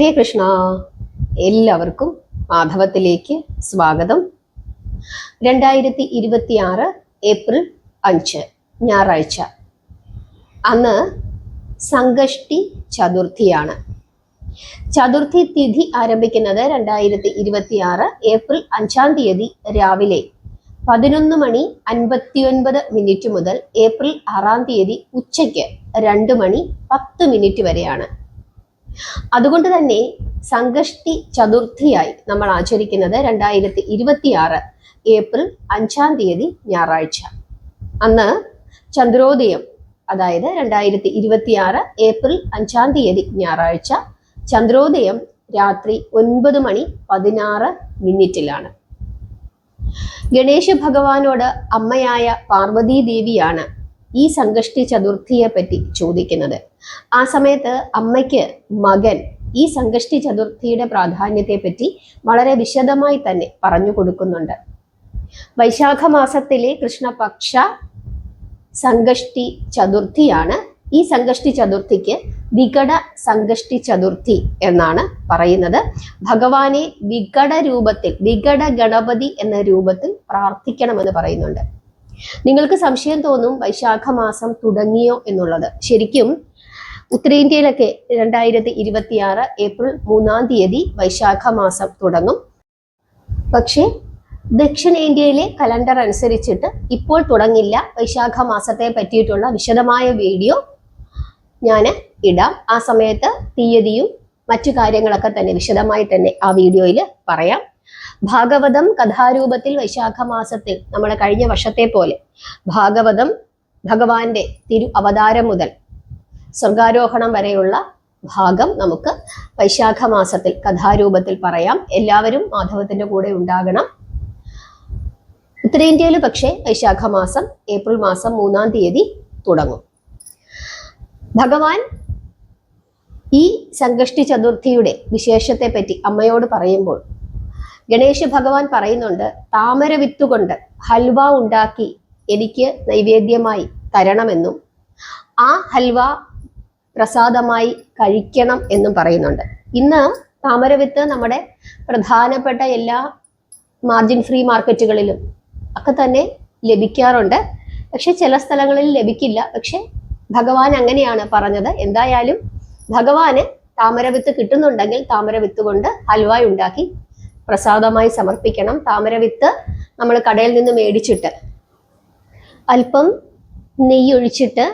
ഹരേ കൃഷ്ണ. എല്ലാവർക്കും മാധവത്തിലേക്ക് സ്വാഗതം. 2026 ഏപ്രിൽ 5 ഞായറാഴ്ച. അന്ന് സംകഷ്ടി ചതുർത്ഥിയാണ്. ചതുർത്ഥി തിഥി ആരംഭിക്കുന്നത് 2026 ഏപ്രിൽ 5 രാവിലെ 11:59 മുതൽ ഏപ്രിൽ 6 ഉച്ചയ്ക്ക് 2:10 വരെയാണ്. അതുകൊണ്ട് തന്നെ സംകഷ്ടി ചതുർത്ഥിയായി നമ്മൾ ആചരിക്കുന്നത് 2026 ഏപ്രിൽ 5 ഞായറാഴ്ച. അന്ന് ചന്ദ്രോദയം, അതായത് 2026 ഏപ്രിൽ 5 ഞായറാഴ്ച ചന്ദ്രോദയം രാത്രി 9:16 ഗണേശ ഭഗവാനോട് അമ്മയായ പാർവതി ദേവിയാണ് ഈ സംകഷ്ടി ചതുർത്ഥിയെ പറ്റി ചോദിക്കുന്നത്. ആ സമയത്ത് അമ്മയ്ക്ക് മകൻ ഈ സംകഷ്ടി ചതുർത്ഥിയുടെ പ്രാധാന്യത്തെ പറ്റി വളരെ വിശദമായി തന്നെ പറഞ്ഞു കൊടുക്കുന്നുണ്ട്. വൈശാഖ മാസത്തിലെ കൃഷ്ണപക്ഷ സംകഷ്ടി ചതുർത്ഥിയാണ്. ഈ സംകഷ്ടി ചതുർത്ഥിക്ക് വികട സംകഷ്ടി ചതുർത്ഥി എന്നാണ് പറയുന്നത്. ഭഗവാനെ വികട രൂപത്തിൽ, വികട ഗണപതി എന്ന രൂപത്തിൽ പ്രാർത്ഥിക്കണമെന്ന് പറയുന്നുണ്ട്. നിങ്ങൾക്ക് സംശയം തോന്നും, വൈശാഖ മാസം തുടങ്ങിയോ എന്നുള്ളത്. ശരിക്കും ഉത്തരേന്ത്യയിലൊക്കെ 2026 ഏപ്രിൽ 3 വൈശാഖ മാസം തുടങ്ങും. പക്ഷേ ദക്ഷിണേന്ത്യയിലെ കലണ്ടർ അനുസരിച്ചിട്ട് ഇപ്പോൾ തുടങ്ങില്ല. വൈശാഖ മാസത്തെ പറ്റിയിട്ടുള്ള വിശദമായ വീഡിയോ ഞാൻ ഇടാം. ആ സമയത്ത് തീയതിയും മറ്റു കാര്യങ്ങളൊക്കെ തന്നെ വിശദമായി തന്നെ ആ വീഡിയോയിൽ പറയാം. ഭാഗവതം കഥാരൂപത്തിൽ വൈശാഖ മാസത്തിൽ നമ്മൾ കഴിഞ്ഞ വർഷത്തെ പോലെ ഭാഗവതം ഭഗവാന്റെ തിരു അവതാരം മുതൽ സ്വർഗാരോഹണം വരെയുള്ള ഭാഗം നമുക്ക് വൈശാഖ മാസത്തിൽ കഥാരൂപത്തിൽ പറയാം. എല്ലാവരും മാധവത്തിന്റെ കൂടെ ഉണ്ടാകണം. ഉത്തരേന്ത്യയിൽ പക്ഷേ വൈശാഖ മാസം ഏപ്രിൽ മാസം 3 തുടങ്ങും. ഭഗവാൻ ഈ സംകഷ്ടി ചതുർത്ഥിയുടെ വിശേഷത്തെ പറ്റി അമ്മയോട് പറയുമ്പോൾ ഗണേശ ഭഗവാൻ പറയുന്നുണ്ട്, താമര വിത്തുകൊണ്ട് ഹൽവ ഉണ്ടാക്കി എനിക്ക് നൈവേദ്യമായി തരണമെന്നും ആ ഹൽവ പ്രസാദമായി കഴിക്കണം എന്നും പറയുന്നുണ്ട്. ഇന്ന് താമരവിത്ത് നമ്മുടെ പ്രധാനപ്പെട്ട എല്ലാ മാർജിൻ ഫ്രീ മാർക്കറ്റുകളിലും ഒക്കെ തന്നെ ലഭിക്കാറുണ്ട്. പക്ഷെ ചില സ്ഥലങ്ങളിൽ ലഭിക്കില്ല. പക്ഷെ ഭഗവാൻ അങ്ങനെയാണ് പറഞ്ഞത്. എന്തായാലും ഭഗവാന് താമരവിത്ത് കിട്ടുന്നുണ്ടെങ്കിൽ താമരവിത്ത് കൊണ്ട് ഹൽവ ഉണ്ടാക്കി പ്രസാദമായി സമർപ്പിക്കണം. താമരവിത്ത് നമ്മൾ കടയിൽ നിന്ന് മേടിച്ചിട്ട് അല്പം നെയ്യ് ഒഴിച്ചിട്ട്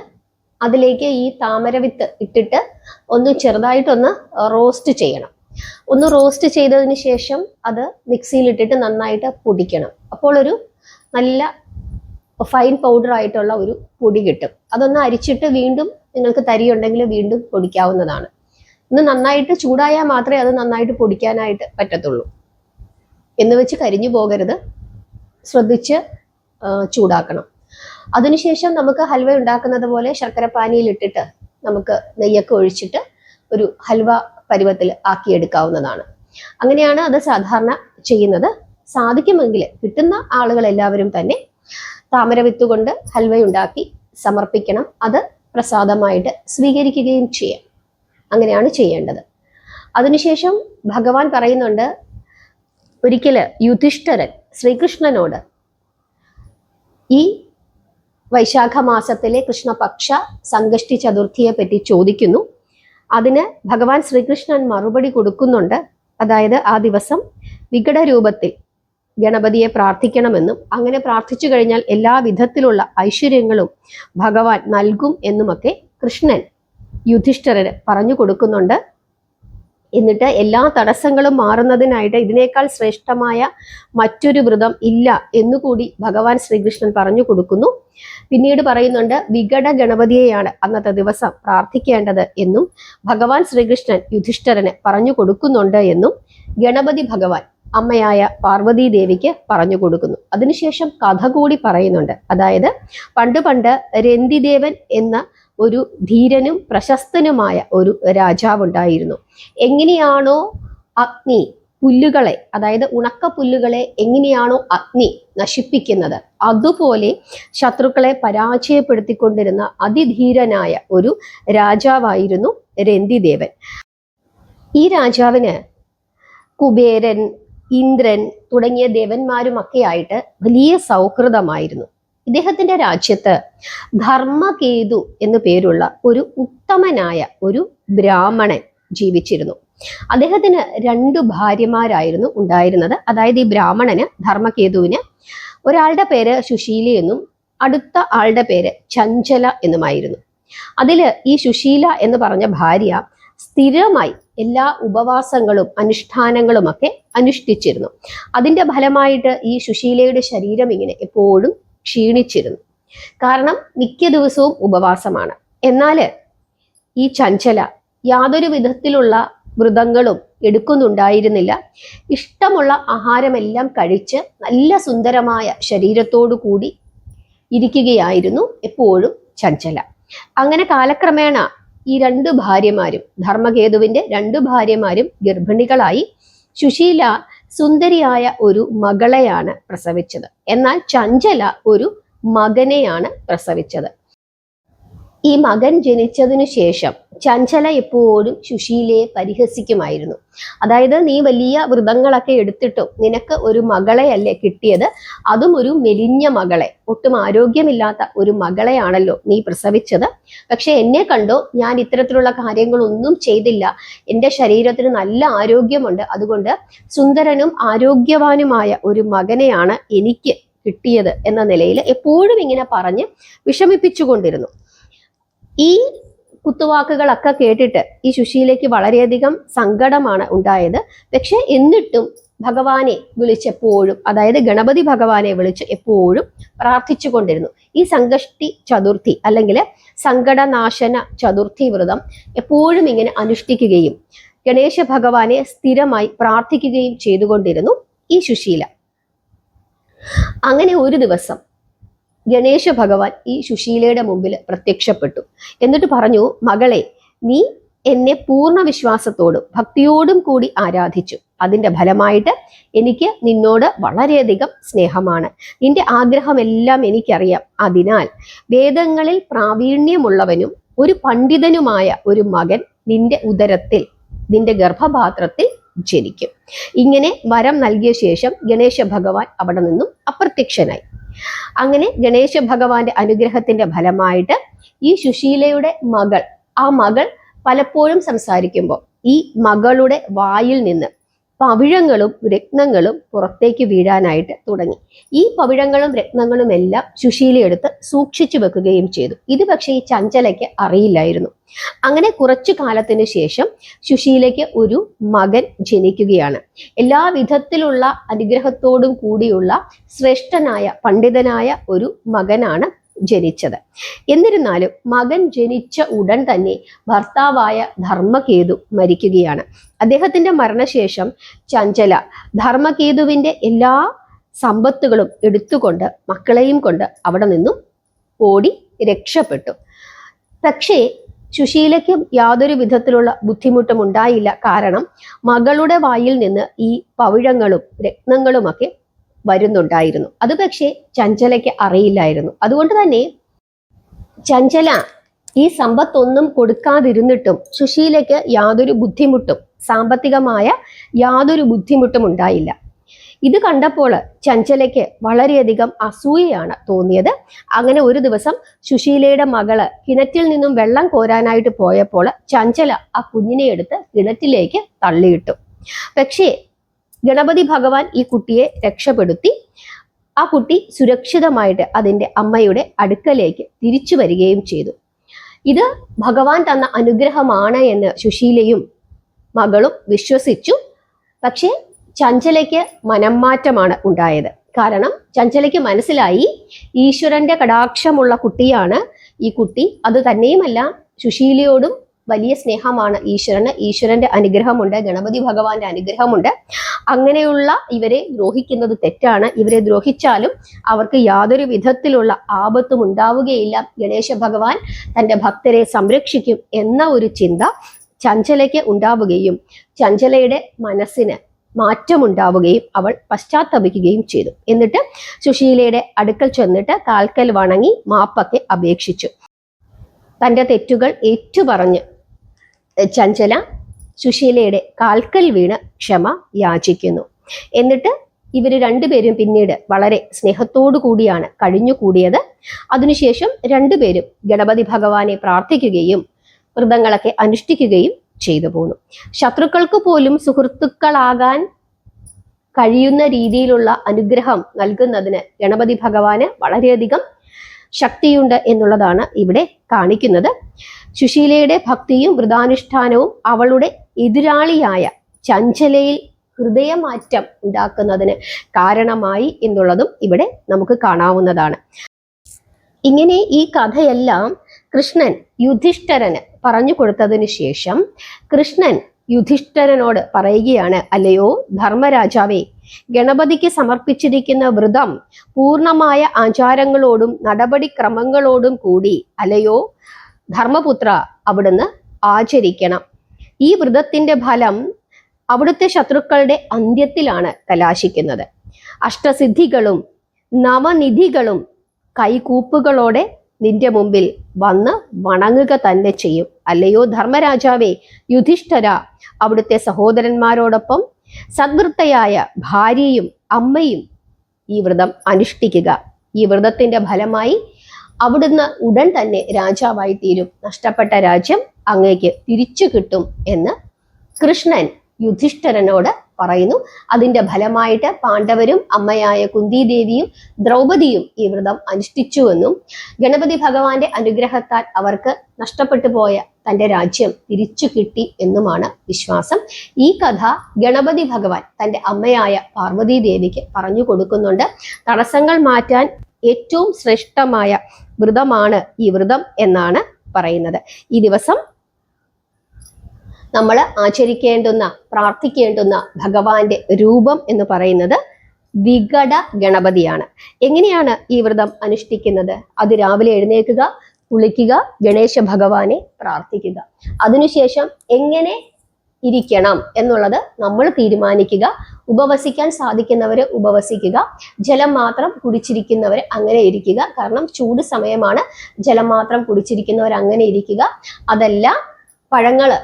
അതിലേക്ക് ഈ താമരവിത്ത് ഇട്ടിട്ട് ഒന്ന് ചെറുതായിട്ടൊന്ന് റോസ്റ്റ് ചെയ്യണം. ഒന്ന് റോസ്റ്റ് ചെയ്തതിന് ശേഷം അത് മിക്സിയിലിട്ടിട്ട് നന്നായിട്ട് പൊടിക്കണം. അപ്പോൾ ഒരു നല്ല ഫൈൻ പൗഡർ ആയിട്ടുള്ള ഒരു പൊടി കിട്ടും. അതൊന്ന് അരിച്ചിട്ട് വീണ്ടും നിങ്ങൾക്ക് തരിയുണ്ടെങ്കിൽ വീണ്ടും പൊടിക്കാവുന്നതാണ്. ഒന്ന് നന്നായിട്ട് ചൂടായാൽ മാത്രമേ അത് നന്നായിട്ട് പൊടിക്കാനായിട്ട് പറ്റത്തുള്ളൂ. എന്ന് വെച്ച് കരിഞ്ഞു പോകരുത്, ശ്രദ്ധിച്ച് ചൂടാക്കണം. അതിനുശേഷം നമുക്ക് ഹൽവ ഉണ്ടാക്കുന്നത് പോലെ ശർക്കര പാനിയിൽ ഇട്ടിട്ട് നമുക്ക് നെയ്യൊക്കെ ഒഴിച്ചിട്ട് ഒരു ഹൽവ പരുവത്തിൽ ആക്കിയെടുക്കാവുന്നതാണ്. അങ്ങനെയാണ് അത് സാധാരണ ചെയ്യുന്നത്. സാധിക്കുമെങ്കിൽ കിട്ടുന്ന ആളുകൾ എല്ലാവരും തന്നെ താമരവിത്ത് കൊണ്ട് ഹൽവ ഉണ്ടാക്കി സമർപ്പിക്കണം. അത് പ്രസാദമായിട്ട് സ്വീകരിക്കുകയും ചെയ്യാം. അങ്ങനെയാണ് ചെയ്യേണ്ടത്. അതിനുശേഷം ഭഗവാൻ പറയുന്നുണ്ട്, ഒരിക്കല് യുധിഷ്ഠിരൻ ശ്രീകൃഷ്ണനോട് ഈ വൈശാഖ മാസത്തിലെ കൃഷ്ണപക്ഷ സംകഷ്ടി ചതുർത്ഥിയെ പറ്റി ചോദിക്കുന്നു. അതിന് ഭഗവാൻ ശ്രീകൃഷ്ണൻ മറുപടി കൊടുക്കുന്നുണ്ട്. അതായത് ആ ദിവസം വികട രൂപത്തിൽ ഗണപതിയെ പ്രാർത്ഥിക്കണമെന്നും അങ്ങനെ പ്രാർത്ഥിച്ചു കഴിഞ്ഞാൽ എല്ലാ വിധത്തിലുള്ള ഐശ്വര്യങ്ങളും ഭഗവാൻ നൽകും എന്നുമൊക്കെ കൃഷ്ണൻ യുധിഷ്ഠിരന് പറഞ്ഞു കൊടുക്കുന്നുണ്ട്. എന്നിട്ട് എല്ലാ തടസ്സങ്ങളും മാറുന്നതിനായിട്ട് ഇതിനേക്കാൾ ശ്രേഷ്ഠമായ മറ്റൊരു വ്രതം ഇല്ല എന്നുകൂടി ഭഗവാൻ ശ്രീകൃഷ്ണൻ പറഞ്ഞു കൊടുക്കുന്നു. പിന്നീട് പറയുന്നുണ്ട്, വികട ഗണപതിയെയാണ് അന്നത്തെ ദിവസം പ്രാർത്ഥിക്കേണ്ടത് എന്നും ഭഗവാൻ ശ്രീകൃഷ്ണൻ യുധിഷ്ഠിരന് പറഞ്ഞു കൊടുക്കുന്നുണ്ട് എന്നും ഗണപതി ഭഗവാൻ അമ്മയായ പാർവതി ദേവിക്ക് പറഞ്ഞു കൊടുക്കുന്നു. അതിനുശേഷം കഥ കൂടി പറയുന്നുണ്ട്. അതായത് പണ്ട് രന്തിദേവൻ എന്ന ഒരു ധീരനും പ്രശസ്തനുമായ ഒരു രാജാവുണ്ടായിരുന്നു. എങ്ങനെയാണോ അഗ്നി പുല്ലുകളെ, അതായത് ഉണക്ക പുല്ലുകളെ എങ്ങനെയാണോ അഗ്നി നശിപ്പിക്കുന്നത്, അതുപോലെ ശത്രുക്കളെ പരാജയപ്പെടുത്തിക്കൊണ്ടിരുന്ന അതിധീരനായ ഒരു രാജാവായിരുന്നു രന്തിദേവൻ. ഈ രാജാവിന് കുബേരൻ, ഇന്ദ്രൻ തുടങ്ങിയ ദേവന്മാരുമൊക്കെ ആയിട്ട് വലിയ സൗഹൃദമായിരുന്നു. ഇദ്ദേഹത്തിന്റെ രാജ്യത്ത് ധർമ്മകേതു എന്നു പേരുള്ള ഒരു ഉത്തമനായ ഒരു ബ്രാഹ്മണൻ ജീവിച്ചിരുന്നു. അദ്ദേഹത്തിന് 2 ഭാര്യമാരായിരുന്നു ഉണ്ടായിരുന്നത്. അതായത് ഈ ബ്രാഹ്മണന്, ധർമ്മകേതുവിന്, ഒരാളുടെ പേര് സുശീല എന്നും അടുത്ത ആളുടെ പേര് ചഞ്ചല എന്നുമായിരുന്നു. അതില് ഈ സുശീല എന്ന് പറഞ്ഞ ഭാര്യ സ്ഥിരമായി എല്ലാ ഉപവാസങ്ങളും അനുഷ്ഠാനങ്ങളും ഒക്കെ അനുഷ്ഠിച്ചിരുന്നു. അതിന്റെ ഫലമായിട്ട് ഈ സുശീലയുടെ ശരീരം ഇങ്ങനെ എപ്പോഴും ക്ഷീണിച്ചിരുന്നു. കാരണം മിക്ക ദിവസവും ഉപവാസമാണ്. എന്നാൽ ഈ ചഞ്ചല യാതൊരു വിധത്തിലുള്ള വ്രതങ്ങളും എടുക്കുന്നുണ്ടായിരുന്നില്ല. ഇഷ്ടമുള്ള ആഹാരമെല്ലാം കഴിച്ച് നല്ല സുന്ദരമായ ശരീരത്തോടു കൂടി ഇരിക്കുകയായിരുന്നു എപ്പോഴും ചഞ്ചല. അങ്ങനെ കാലക്രമേണ ഈ 2 ഭാര്യമാരും, ധർമ്മകേതുവിന്റെ 2 ഭാര്യമാരും ഗർഭിണികളായി. സുശീല സുന്ദരിയായ ഒരു മകളെയാണ് പ്രസവിച്ചത്. എന്നാൽ ചഞ്ചല ഒരു മകനെയാണ് പ്രസവിച്ചത്. ഈ മകൻ ജനിച്ചതിനു ശേഷം ചഞ്ചല എപ്പോഴും സുശീലയെ പരിഹസിക്കുമായിരുന്നു. അതായത്, നീ വലിയ വ്രതങ്ങളൊക്കെ എടുത്തിട്ടും നിനക്ക് ഒരു മകളെയല്ലേ കിട്ടിയത്, അതും ഒരു മെലിഞ്ഞ മകളെ, ഒട്ടും ആരോഗ്യമില്ലാത്ത ഒരു മകളെയാണല്ലോ നീ പ്രസവിച്ചത്. പക്ഷെ എന്നെ കണ്ടോ, ഞാൻ ഇത്തരത്തിലുള്ള കാര്യങ്ങളൊന്നും ചെയ്തില്ല. എൻ്റെ ശരീരത്തിന് നല്ല ആരോഗ്യമുണ്ട്. അതുകൊണ്ട് സുന്ദരനും ആരോഗ്യവാനുമായ ഒരു മകനെയാണ് എനിക്ക് കിട്ടിയത് എന്ന നിലയിൽ എപ്പോഴും ഇങ്ങനെ പറഞ്ഞ് വിഷമിപ്പിച്ചുകൊണ്ടിരുന്നു. ഈ കുത്തുവാക്കുകളൊക്കെ കേട്ടിട്ട് ഈ സുശീലയ്ക്ക് വളരെയധികം സങ്കടമാണ് ഉണ്ടായത്. പക്ഷെ എന്നിട്ടും ഭഗവാനെ വിളിച്ചെപ്പോഴും, അതായത് ഗണപതി ഭഗവാനെ വിളിച്ച് എപ്പോഴും പ്രാർത്ഥിച്ചു കൊണ്ടിരുന്നു. ഈ സംകഷ്ടി ചതുർത്ഥി അല്ലെങ്കിൽ സങ്കടനാശന ചതുർത്ഥി വ്രതം എപ്പോഴും ഇങ്ങനെ അനുഷ്ഠിക്കുകയും ഗണേശ ഭഗവാനെ സ്ഥിരമായി പ്രാർത്ഥിക്കുകയും ചെയ്തുകൊണ്ടിരുന്നു ഈ സുശീല. അങ്ങനെ ഒരു ദിവസം ഗണേശ ഭഗവാൻ ഈ സുശീലയുടെ മുമ്പിൽ പ്രത്യക്ഷപ്പെട്ടു. എന്നിട്ട് പറഞ്ഞു, മകളെ, നീ എന്നെ പൂർണ്ണ വിശ്വാസത്തോടും ഭക്തിയോടും കൂടി ആരാധിച്ചു. അതിന്റെ ഫലമായിട്ട് എനിക്ക് നിന്നോട് വളരെയധികം സ്നേഹമാണ്. നിന്റെ ആഗ്രഹമെല്ലാം എനിക്കറിയാം. അതിനാൽ വേദങ്ങളിൽ പ്രാവീണ്യമുള്ളവനും ഒരു പണ്ഡിതനുമായ ഒരു മകൻ നിന്റെ ഉദരത്തിൽ, നിന്റെ ഗർഭപാത്രത്തിൽ ജനിക്കും. ഇങ്ങനെ വരം നൽകിയ ശേഷം ഗണേശ ഭഗവാൻ അവിടെ നിന്നും അപ്രത്യക്ഷനായി. അങ്ങനെ ഗണേശ ഭഗവാന്റെ അനുഗ്രഹത്തിന്റെ ഫലമായിട്ട് ഈ സുശീലയുടെ മകൾ, ആ മകൾ പലപ്പോഴും സംസാരിക്കുമ്പോൾ ഈ മകളുടെ വായിൽ നിന്ന് പവിഴങ്ങളും രത്നങ്ങളും പുറത്തേക്ക് വീഴാനായിട്ട് തുടങ്ങി. ഈ പവിഴങ്ങളും രത്നങ്ങളും എല്ലാം സുശീല എടുത്ത് സൂക്ഷിച്ചു വെക്കുകയും ചെയ്തു. ഇത് പക്ഷേ ഈ ചഞ്ചലയ്ക്ക് അറിയില്ലായിരുന്നു. അങ്ങനെ കുറച്ചു കാലത്തിന് ശേഷം സുശീലയ്ക്ക് ഒരു മകൻ ജനിക്കുകയാണ്. എല്ലാ വിധത്തിലുള്ള അനുഗ്രഹത്തോടും കൂടിയുള്ള ശ്രേഷ്ഠനായ പണ്ഡിതനായ ഒരു മകനാണ് ജനിച്ചത്. എന്നിരുന്നാലും മകൻ ജനിച്ച ഉടൻ തന്നെ ഭർത്താവായ ധർമ്മകേതു മരിക്കുകയാണ്. അദ്ദേഹത്തിന്റെ മരണശേഷം ചഞ്ചല ധർമ്മകേതുവിന്റെ എല്ലാ സമ്പത്തുകളും എടുത്തുകൊണ്ട് മക്കളെയും കൊണ്ട് അവിടെ നിന്നും ഓടി രക്ഷപ്പെട്ടു. പക്ഷേ സുശീലയ്ക്ക് യാതൊരു വിധത്തിലുള്ള ബുദ്ധിമുട്ടും ഉണ്ടായില്ല. കാരണം മകളുടെ വായിൽ നിന്ന് ഈ പവിഴങ്ങളും രത്നങ്ങളുമൊക്കെ വരുന്നുണ്ടായിരുന്നു. അത് പക്ഷേ ചഞ്ചലയ്ക്ക് അറിയില്ലായിരുന്നു. അതുകൊണ്ട് തന്നെ ചഞ്ചല ഈ സമ്പത്തൊന്നും കൊടുക്കാതിരുന്നിട്ടും സുശീലയ്ക്ക് യാതൊരു ബുദ്ധിമുട്ടും, സാമ്പത്തികമായ യാതൊരു ബുദ്ധിമുട്ടും ഉണ്ടായില്ല. ഇത് കണ്ടപ്പോൾ ചഞ്ചലയ്ക്ക് വളരെയധികം അസൂയയാണ് തോന്നിയത്. അങ്ങനെ ഒരു ദിവസം സുശീലയുടെ മകള് കിണറ്റിൽ നിന്നും വെള്ളം കോരാനായിട്ട് പോയപ്പോൾ ചഞ്ചല ആ കുഞ്ഞിനെ എടുത്ത് കിണറ്റിലേക്ക് തള്ളിയിട്ടു. പക്ഷേ ഗണപതി ഭഗവാൻ ഈ കുട്ടിയെ രക്ഷപ്പെടുത്തി. ആ കുട്ടി സുരക്ഷിതമായിട്ട് അതിൻ്റെ അമ്മയുടെ അടുക്കലേക്ക് തിരിച്ചു വരികയും ചെയ്തു. ഇത് ഭഗവാൻ തന്ന അനുഗ്രഹമാണ് എന്ന് സുശീലയും മകളും വിശ്വസിച്ചു. പക്ഷേ ചഞ്ചലയ്ക്ക് മനംമാറ്റമാണ് ഉണ്ടായത്. കാരണം ചഞ്ചലയ്ക്ക് മനസ്സിലായി, ഈശ്വരന്റെ കടാക്ഷമുള്ള കുട്ടിയാണ് ഈ കുട്ടി. അത് തന്നെയുമല്ല, സുശീലയോടും വലിയ സ്നേഹമാണ് ഈശ്വരന്. ഈശ്വരന്റെ അനുഗ്രഹമുണ്ട്, ഗണപതി ഭഗവാന്റെ അനുഗ്രഹമുണ്ട്. അങ്ങനെയുള്ള ഇവരെ ദ്രോഹിക്കുന്നത് തെറ്റാണ്. ഇവരെ ദ്രോഹിച്ചാലും അവർക്ക് യാതൊരു വിധത്തിലുള്ള ആപത്തും ഉണ്ടാവുകയില്ല. ഗണേശ ഭഗവാൻ തൻ്റെ ഭക്തരെ സംരക്ഷിക്കും എന്ന ഒരു ചിന്ത ചഞ്ചലയ്ക്ക് ഉണ്ടാവുകയും ചഞ്ചലയുടെ മനസ്സിന് മാറ്റമുണ്ടാവുകയും അവൾ പശ്ചാത്തപിക്കുകയും ചെയ്തു. എന്നിട്ട് സുശീലയുടെ അടുക്കൽ ചെന്നിട്ട് കാൽക്കൽ വണങ്ങി മാപ്പൊക്കെ അപേക്ഷിച്ചു. തൻ്റെ തെറ്റുകൾ ഏറ്റുപറഞ്ഞ് ചഞ്ചല സുശീലയുടെ കാൽക്കൽ വീണ് ക്ഷമ യാചിക്കുന്നു. എന്നിട്ട് ഇവര് രണ്ടുപേരും പിന്നീട് വളരെ സ്നേഹത്തോടു കൂടിയാണ് കഴിഞ്ഞുകൂടിയത്. അതിനുശേഷം രണ്ടുപേരും ഗണപതി ഭഗവാനെ പ്രാർത്ഥിക്കുകയും വ്രതങ്ങളൊക്കെ അനുഷ്ഠിക്കുകയും ചെയ്തു പോന്നു. ശത്രുക്കൾക്ക് പോലും സുഹൃത്തുക്കളാകാൻ കഴിയുന്ന രീതിയിലുള്ള അനുഗ്രഹം നൽകുന്നതിന് ഗണപതി ഭഗവാന് വളരെയധികം ശക്തിയുണ്ട് എന്നുള്ളതാണ് ഇവിടെ കാണിക്കുന്നത്. സുശീലയുടെ ഭക്തിയും വ്രതാനുഷ്ഠാനവും അവളുടെ എതിരാളിയായ ചഞ്ചലയിൽ ഹൃദയമാറ്റം ഉണ്ടാക്കുന്നതിന് കാരണമായി എന്നുള്ളതും ഇവിടെ നമുക്ക് കാണാവുന്നതാണ്. ഇങ്ങനെ ഈ കഥയെല്ലാം കൃഷ്ണൻ യുധിഷ്ഠിരന് പറഞ്ഞു കൊടുത്തതിന് ശേഷം കൃഷ്ണൻ യുധിഷ്ഠിരനോട് പറയുകയാണ്, അല്ലയോ ധർമ്മരാജാവേ, ഗണപതിക്ക് സമർപ്പിച്ചിരിക്കുന്ന വ്രതം പൂർണ്ണമായ ആചാരങ്ങളോടും നടപടിക്രമങ്ങളോടും കൂടി അല്ലയോ ധർമ്മപുത്ര അവിടുന്ന് ആചരിക്കണം. ഈ വ്രതത്തിന്റെ ഫലം അവിടുത്തെ ശത്രുക്കളുടെ അന്ത്യത്തിലാണ് കലാശിക്കുന്നത്. അഷ്ടസിദ്ധികളും നവനിധികളും കൈകൂപ്പുകളോടെ നിന്റെ മുമ്പിൽ വന്ന് വണങ്ങുക തന്നെ ചെയ്യും. അല്ലയോ ധർമ്മരാജാവേ, യുധിഷ്ഠിര, അവിടുത്തെ സഹോദരന്മാരോടൊപ്പം സദ്വൃത്തയായ ഭാര്യയും അമ്മയും ഈ വ്രതം അനുഷ്ഠിക്കുക. ഈ വ്രതത്തിന്റെ ഫലമായി അവിടുന്ന് ഉടൻ തന്നെ രാജാവായി തീരും. നഷ്ടപ്പെട്ട രാജ്യം അങ്ങേക്ക് തിരിച്ചു കിട്ടും എന്ന് കൃഷ്ണൻ യുധിഷ്ഠിരനോട് പറയുന്നു. അതിന്റെ ഫലമായിട്ട് പാണ്ഡവരും അമ്മയായ കുന്തിദേവിയും ദ്രൗപദിയും ഈ വ്രതം അനുഷ്ഠിച്ചുവെന്നും ഗണപതി ഭഗവാന്റെ അനുഗ്രഹത്താൽ അവർക്ക് നഷ്ടപ്പെട്ടു പോയ തന്റെ രാജ്യം തിരിച്ചു കിട്ടി എന്നുമാണ് വിശ്വാസം. ഈ കഥ ഗണപതി ഭഗവാൻ തന്റെ അമ്മയായ പാർവതി ദേവിക്ക് പറഞ്ഞു കൊടുക്കുന്നുണ്ട്. തടസ്സങ്ങൾ മാറ്റാൻ ഏറ്റവും ശ്രേഷ്ഠമായ വ്രതമാണ് ഈ വ്രതം എന്നാണ് പറയുന്നത്. ഈ ദിവസം നമ്മൾ ആചരിക്കേണ്ടുന്ന പ്രാർത്ഥിക്കേണ്ടുന്ന ഭഗവാന്റെ രൂപം എന്ന് പറയുന്നത് വികട ഗണപതിയാണ്. എങ്ങനെയാണ് ഈ വ്രതം അനുഷ്ഠിക്കുന്നത്? അത് രാവിലെ എഴുന്നേൽക്കുക, കുളിക്കുക, ഗണേശ ഭഗവാനെ പ്രാർത്ഥിക്കുക. അതിനുശേഷം എങ്ങനെ ഇരിക്കണം എന്നുള്ളത് നമ്മൾ തീരുമാനിക്കുക. ഉപവസിക്കാൻ സാധിക്കുന്നവര് ഉപവസിക്കുക, ജലം മാത്രം കുടിച്ചിരിക്കുന്നവർ അങ്ങനെ ഇരിക്കുക. കാരണം ചൂട് സമയമാണ്, ജലം മാത്രം കുടിച്ചിരിക്കുന്നവർ അങ്ങനെ ഇരിക്കുക. അതല്ല, പഴങ്ങള്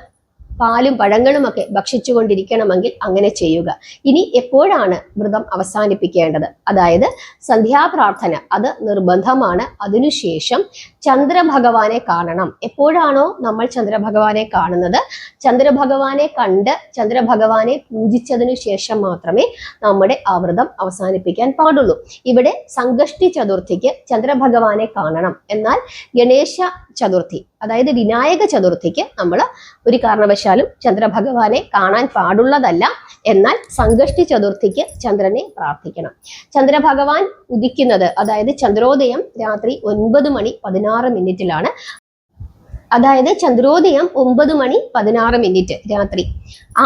പാലും പഴങ്ങളും ഒക്കെ ഭക്ഷിച്ചുകൊണ്ടിരിക്കണമെങ്കിൽ അങ്ങനെ ചെയ്യുക. ഇനി എപ്പോഴാണ് വ്രതം അവസാനിപ്പിക്കേണ്ടത്? അതായത് സന്ധ്യാപ്രാർത്ഥന അത് നിർബന്ധമാണ്. അതിനുശേഷം ചന്ദ്രഭഗവാനെ കാണണം. എപ്പോഴാണോ നമ്മൾ ചന്ദ്രഭഗവാനെ കാണുന്നത്, ചന്ദ്രഭഗവാനെ കണ്ട് ചന്ദ്രഭഗവാനെ പൂജിച്ചതിനു ശേഷം മാത്രമേ നമ്മുടെ ആ വ്രതം അവസാനിപ്പിക്കാൻ പാടുള്ളൂ. ഇവിടെ സംകഷ്ടി ചതുർത്ഥിക്ക് ചന്ദ്രഭഗവാനെ കാണണം. എന്നാൽ ഗണേശ ചതുർത്ഥി അതായത് വിനായക ചതുർത്ഥിക്ക് നമ്മൾ ഒരു കാരണവശാലും ചന്ദ്രഭഗവാനെ കാണാൻ പാടുള്ളതല്ല. എന്നാൽ സംകഷ്ടി ചതുർത്ഥിക്ക് ചന്ദ്രനെ പ്രാർത്ഥിക്കണം. ചന്ദ്രഭഗവാൻ ഉദിക്കുന്നത് അതായത് ചന്ദ്രോദയം രാത്രി 9:16 അതായത് ചന്ദ്രോദയം 9:16 രാത്രി.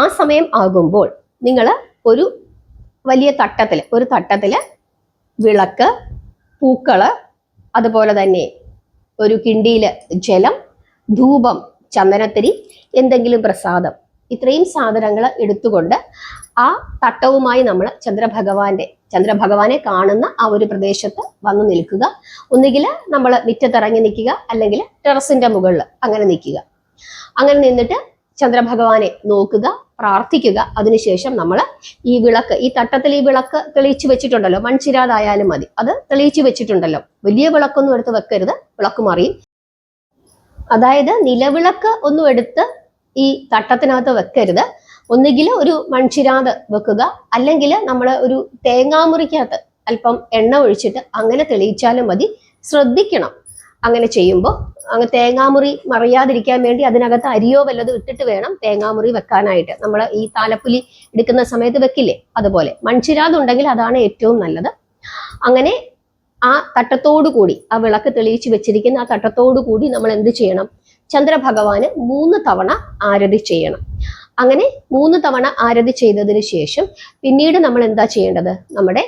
ആ സമയം ആകുമ്പോൾ നിങ്ങൾ ഒരു വലിയ തട്ടത്തില് വിളക്ക്, പൂക്കള്, അതുപോലെ തന്നെ ഒരു കിണ്ടിയില് ജലം, ധൂപം, ചന്ദനത്തിരി, എന്തെങ്കിലും പ്രസാദം, ഇത്രയും സാധനങ്ങൾ എടുത്തുകൊണ്ട് ആ തട്ടവുമായി നമ്മൾ ചന്ദ്രഭഗവാനെ കാണുന്ന ആ ഒരു പ്രദേശത്ത് വന്നു നിൽക്കുക. ഒന്നുകിൽ നമ്മൾ മുറ്റത്തിറങ്ങി നിൽക്കുക, അല്ലെങ്കിൽ ടെറസിന്റെ മുകളിൽ അങ്ങനെ നിൽക്കുക. അങ്ങനെ നിന്നിട്ട് ചന്ദ്രഭഗവാനെ നോക്കുക, പ്രാർത്ഥിക്കുക. അതിനുശേഷം നമ്മൾ ഈ തട്ടത്തിൽ ഈ വിളക്ക് തെളിയിച്ചു വെച്ചിട്ടുണ്ടല്ലോ, മൺചിരാതായാലും മതി, അത് തെളിയിച്ചു വെച്ചിട്ടുണ്ടല്ലോ. വലിയ വിളക്കൊന്നും എടുത്ത് വെക്കരുത്, വിളക്ക് മറിയും. അതായത് നിലവിളക്ക് ഒന്നും എടുത്ത് ഈ തട്ടത്തിനകത്ത് വെക്കരുത്. ഒന്നുകിൽ ഒരു മൺചിരാത് വെക്കുക, അല്ലെങ്കിൽ നമ്മൾ ഒരു തേങ്ങാമുറിക്കകത്ത് അല്പം എണ്ണ ഒഴിച്ചിട്ട് അങ്ങനെ തെളിയിച്ചാലും മതി. ശ്രദ്ധിക്കണം അങ്ങനെ ചെയ്യുമ്പോൾ, തേങ്ങാമുറി മറിയാതിരിക്കാൻ വേണ്ടി അതിനകത്ത് അരിയോ വല്ലതും ഇട്ടിട്ട് വേണം തേങ്ങാമുറി വെക്കാനായിട്ട്. നമ്മൾ ഈ താലപ്പൊലി എടുക്കുന്ന സമയത്ത് വെക്കില്ലേ, അതുപോലെ മൺചിരാത് ഉണ്ടെങ്കിൽ അതാണ് ഏറ്റവും നല്ലത്. അങ്ങനെ ആ തട്ടത്തോടു കൂടി, ആ വിളക്ക് തെളിയിച്ചു വെച്ചിരിക്കുന്ന ആ തട്ടത്തോടു കൂടി നമ്മൾ എന്ത് ചെയ്യണം? ചന്ദ്രഭഗവാന് 3 തവണ ആരതി ചെയ്യണം. അങ്ങനെ 3 തവണ ആരതി ചെയ്തതിന് ശേഷം പിന്നീട് നമ്മൾ എന്താ ചെയ്യേണ്ടത്? നമ്മുടെ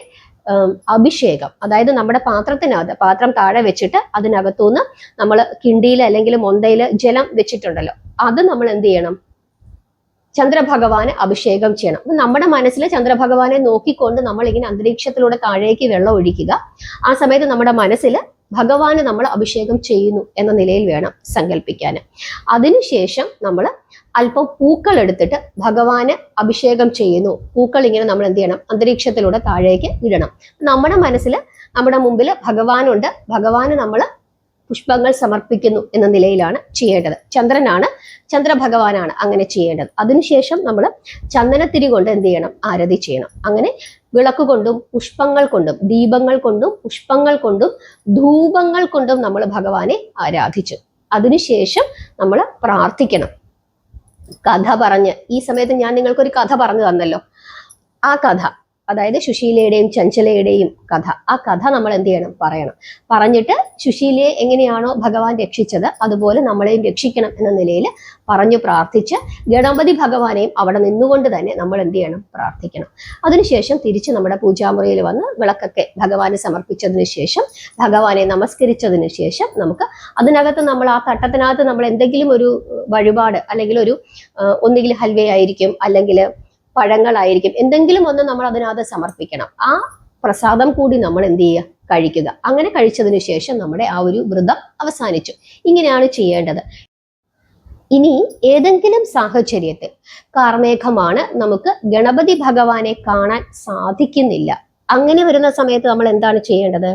അഭിഷേകം, അതായത് നമ്മുടെ പാത്രം താഴെ വെച്ചിട്ട് അതിനകത്തുനിന്ന് നമ്മൾ കിണ്ടിയിൽ അല്ലെങ്കിൽ മൊന്തയിൽ ജലം വെച്ചിട്ടുണ്ടല്ലോ, അത് നമ്മൾ എന്ത് ചെയ്യണം? ചന്ദ്രഭഗവാന് അഭിഷേകം ചെയ്യണം. അപ്പൊ നമ്മുടെ മനസ്സിൽ ചന്ദ്രഭഗവാനെ നോക്കിക്കൊണ്ട് നമ്മൾ ഇങ്ങനെ അന്തരീക്ഷത്തിലൂടെ താഴേക്ക് വെള്ളം ഒഴിക്കുക. ആ സമയത്ത് നമ്മുടെ മനസ്സിൽ ഭഗവാന് നമ്മൾ അഭിഷേകം ചെയ്യുന്നു എന്ന നിലയിൽ വേണം സങ്കല്പിക്കാൻ. അതിനുശേഷം നമ്മൾ അല്പം പൂക്കൾ എടുത്തിട്ട് ഭഗവാന് അഭിഷേകം ചെയ്യുന്നു. പൂക്കൾ ഇങ്ങനെ നമ്മൾ എന്ത് ചെയ്യണം, അന്തരീക്ഷത്തിലൂടെ താഴേക്ക് ഇടണം. നമ്മുടെ മനസ്സിൽ നമ്മുടെ മുമ്പിൽ ഭഗവാനുണ്ട്, ഭഗവാന് നമ്മൾ പുഷ്പങ്ങൾ സമർപ്പിക്കുന്നു എന്ന നിലയിലാണ് ചെയ്യേണ്ടത്. ചന്ദ്രനാണ്, ചന്ദ്രഭഗവാനാണ് അങ്ങനെ ചെയ്യേണ്ടത്. അതിനുശേഷം നമ്മൾ ചന്ദനത്തിരി കൊണ്ട് എന്ത് ചെയ്യണം, ആരതി ചെയ്യണം. അങ്ങനെ വിളക്ക് കൊണ്ടും പുഷ്പങ്ങൾ കൊണ്ടും ദീപങ്ങൾ കൊണ്ടും പുഷ്പങ്ങൾ കൊണ്ടും ധൂപങ്ങൾ കൊണ്ടും നമ്മൾ ഭഗവാനെ ആരാധിച്ചു. അതിനുശേഷം നമ്മൾ പ്രാർത്ഥിക്കണം. കഥ പറഞ്ഞ്, ഈ സമയത്ത് ഞാൻ നിങ്ങൾക്കൊരു കഥ പറഞ്ഞു തന്നല്ലോ, ആ കഥ, അതായത് സുശീലയുടെയും ചഞ്ചലയുടെയും കഥ, ആ കഥ നമ്മൾ എന്ത് ചെയ്യണം, പറയണം. പറഞ്ഞിട്ട് സുശീലയെ എങ്ങനെയാണോ ഭഗവാൻ രക്ഷിച്ചത് അതുപോലെ നമ്മളെയും രക്ഷിക്കണം എന്ന നിലയിൽ പറഞ്ഞു പ്രാർത്ഥിച്ച് ഗണപതി ഭഗവാനെയും അവിടെ നിന്നുകൊണ്ട് തന്നെ നമ്മൾ എന്ത് ചെയ്യണം, പ്രാർത്ഥിക്കണം. അതിനുശേഷം തിരിച്ച് നമ്മുടെ പൂജാമുറിയിൽ വന്ന് വിളക്കൊക്കെ ഭഗവാന് സമർപ്പിച്ചതിന് ശേഷം ഭഗവാനെ നമസ്കരിച്ചതിന് ശേഷം നമുക്ക് അതിനകത്ത് നമ്മൾ ആ തട്ടത്തിനകത്ത് നമ്മൾ എന്തെങ്കിലും ഒരു വഴിപാട് അല്ലെങ്കിൽ ഒരു ഒന്നുകിൽ ഹൽവയായിരിക്കും അല്ലെങ്കിൽ പഴങ്ങളായിരിക്കും, എന്തെങ്കിലും ഒന്ന് നമ്മൾ അതിനകത്ത് സമർപ്പിക്കണം. ആ പ്രസാദം കൂടി നമ്മൾ എന്ത് ചെയ്യുക, കഴിക്കുക. അങ്ങനെ കഴിച്ചതിന് ശേഷം നമ്മുടെ ആ ഒരു വ്രതം അവസാനിച്ചു. ഇങ്ങനെയാണ് ചെയ്യേണ്ടത്. ഇനി ഏതെങ്കിലും സാഹചര്യത്തിൽ കാർമേഘമാണ്, നമുക്ക് ഗണപതി ഭഗവാനെ കാണാൻ സാധിക്കുന്നില്ല, അങ്ങനെ വരുന്ന സമയത്ത് നമ്മൾ എന്താണ് ചെയ്യേണ്ടത്?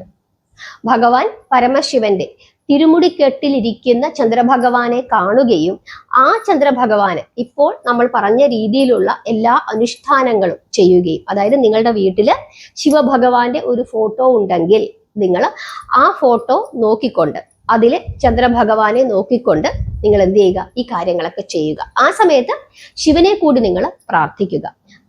ഭഗവാൻ പരമശിവന്റെ തിരുമുടിക്കെട്ടിലിരിക്കുന്ന ചന്ദ്രഭഗവാനെ കാണുകയും ആ ചന്ദ്രഭഗവാന് ഇപ്പോൾ നമ്മൾ പറഞ്ഞ രീതിയിലുള്ള എല്ലാ അനുഷ്ഠാനങ്ങളും ചെയ്യുകയും, അതായത് നിങ്ങളുടെ വീട്ടില് ശിവഭഗവാന്റെ ഒരു ഫോട്ടോ ഉണ്ടെങ്കിൽ നിങ്ങൾ ആ ഫോട്ടോ നോക്കിക്കൊണ്ട് അതില് ചന്ദ്രഭഗവാനെ നോക്കിക്കൊണ്ട് നിങ്ങൾ എന്ത് ചെയ്യുക, ഈ കാര്യങ്ങളൊക്കെ ചെയ്യുക. ആ സമയത്ത് ശിവനെ കൂടി നിങ്ങൾ പ്രാർത്ഥിക്കുക.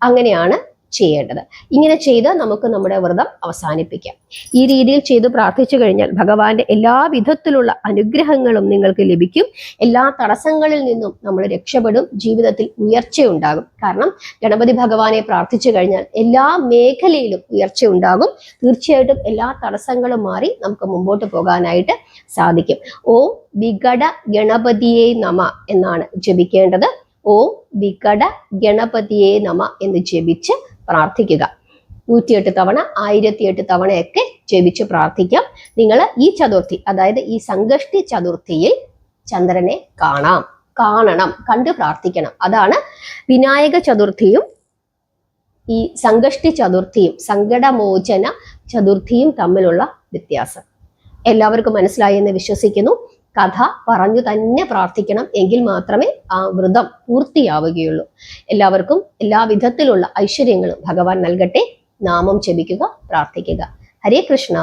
അങ്ങനെയാണ് ചെയ്യേണ്ടത്. ഇങ്ങനെ ചെയ്ത് നമുക്ക് നമ്മുടെ വ്രതം അവസാനിപ്പിക്കാം. ഈ രീതിയിൽ ചെയ്ത് പ്രാർത്ഥിച്ചു കഴിഞ്ഞാൽ ഭഗവാന്റെ എല്ലാ വിധത്തിലുള്ള അനുഗ്രഹങ്ങളും നിങ്ങൾക്ക് ലഭിക്കും. എല്ലാ തടസ്സങ്ങളിൽ നിന്നും നമ്മൾ രക്ഷപ്പെടും. ജീവിതത്തിൽ ഉയർച്ചയുണ്ടാകും. കാരണം ഗണപതി ഭഗവാനെ പ്രാർത്ഥിച്ചു കഴിഞ്ഞാൽ എല്ലാ മേഖലയിലും ഉയർച്ച ഉണ്ടാകും. തീർച്ചയായിട്ടും എല്ലാ തടസ്സങ്ങളും മാറി നമുക്ക് മുമ്പോട്ട് പോകാനായിട്ട് സാധിക്കും. ഓം വികട ഗണപതിയെ നമ എന്നാണ് ജപിക്കേണ്ടത്. ഓം വികട ഗണപതിയെ നമ എന്ന് ജപിച്ച് പ്രാർത്ഥിക്കുക. 108 തവണ 1008 തവണയൊക്കെ ജപിച്ച് പ്രാർത്ഥിക്കാം. നിങ്ങൾ ഈ ചതുർത്ഥി, അതായത് ഈ സംകഷ്ടി ചതുർത്ഥിയിൽ ചന്ദ്രനെ കാണണം, കണ്ട് പ്രാർത്ഥിക്കണം. അതാണ് വിനായക ചതുർത്ഥിയും ഈ സംകഷ്ടി ചതുർത്ഥിയും സങ്കടമോചന ചതുർത്ഥിയും തമ്മിലുള്ള വ്യത്യാസം എല്ലാവർക്കും മനസ്സിലായി എന്ന് വിശ്വസിക്കുന്നു. കഥ പറഞ്ഞു തന്നെ പ്രാർത്ഥിക്കണം, എങ്കിൽ മാത്രമേ ആ വ്രതം പൂർത്തിയാവുകയുള്ളൂ. എല്ലാവർക്കും എല്ലാ വിധത്തിലുള്ള ഐശ്വര്യങ്ങളും ഭഗവാൻ നൽകട്ടെ. നാമം ജപിക്കുക, പ്രാർത്ഥിക്കുക. ഹരേ കൃഷ്ണ.